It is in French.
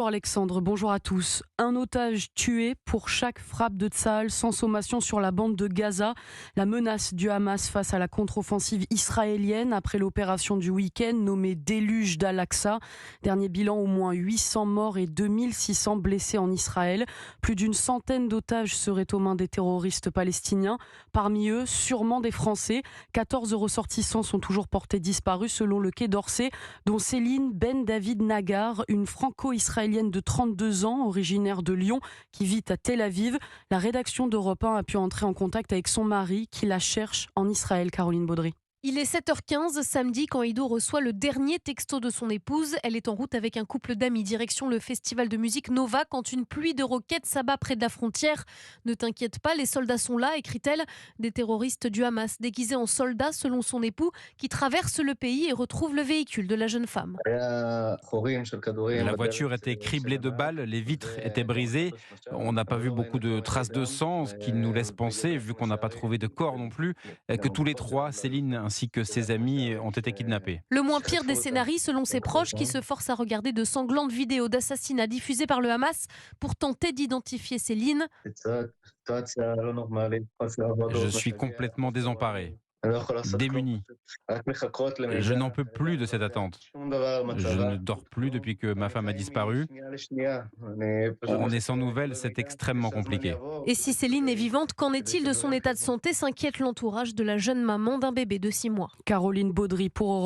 Bonjour Alexandre, bonjour à tous. Un otage tué pour chaque frappe de Tsahal sans sommation sur la bande de Gaza. La menace du Hamas face à la contre-offensive israélienne après l'opération du week-end nommée Déluge d'Al-Aqsa. Dernier bilan, au moins 800 morts et 2600 blessés en Israël. Plus d'une centaine d'otages seraient aux mains des terroristes palestiniens. Parmi eux, sûrement des Français. 14 ressortissants sont toujours portés disparus selon le Quai d'Orsay, dont Céline Ben David Nagar, une franco-israélienne de 32 ans, originaire de Lyon, qui vit à Tel Aviv. La rédaction d'Europe 1 a pu entrer en contact avec son mari, qui la cherche en Israël, Caroline Baudry. Il est 7h15 samedi quand Ido reçoit le dernier texto de son épouse. Elle est en route avec un couple d'amis direction le festival de musique Nova quand une pluie de roquettes s'abat près de la frontière. Ne t'inquiète pas, les soldats sont là, écrit-elle. Des terroristes du Hamas déguisés en soldats selon son époux qui traversent le pays et retrouvent le véhicule de la jeune femme. La voiture était criblée de balles, les vitres étaient brisées. On n'a pas vu beaucoup de traces de sang, ce qui nous laisse penser, vu qu'on n'a pas trouvé de corps non plus, que tous les trois, Céline ainsi que ses amis, ont été kidnappés. Le moins pire des scénarios selon ses proches qui se forcent à regarder de sanglantes vidéos d'assassinats diffusées par le Hamas pour tenter d'identifier Céline. Je suis complètement désemparé, démuni. Je n'en peux plus de cette attente. Je ne dors plus depuis que ma femme a disparu. On est sans nouvelles, c'est extrêmement compliqué. Et si Céline est vivante, qu'en est-il de son état de santé, s'inquiète l'entourage de la jeune maman d'un bébé de 6 mois. Caroline Baudry pour Europe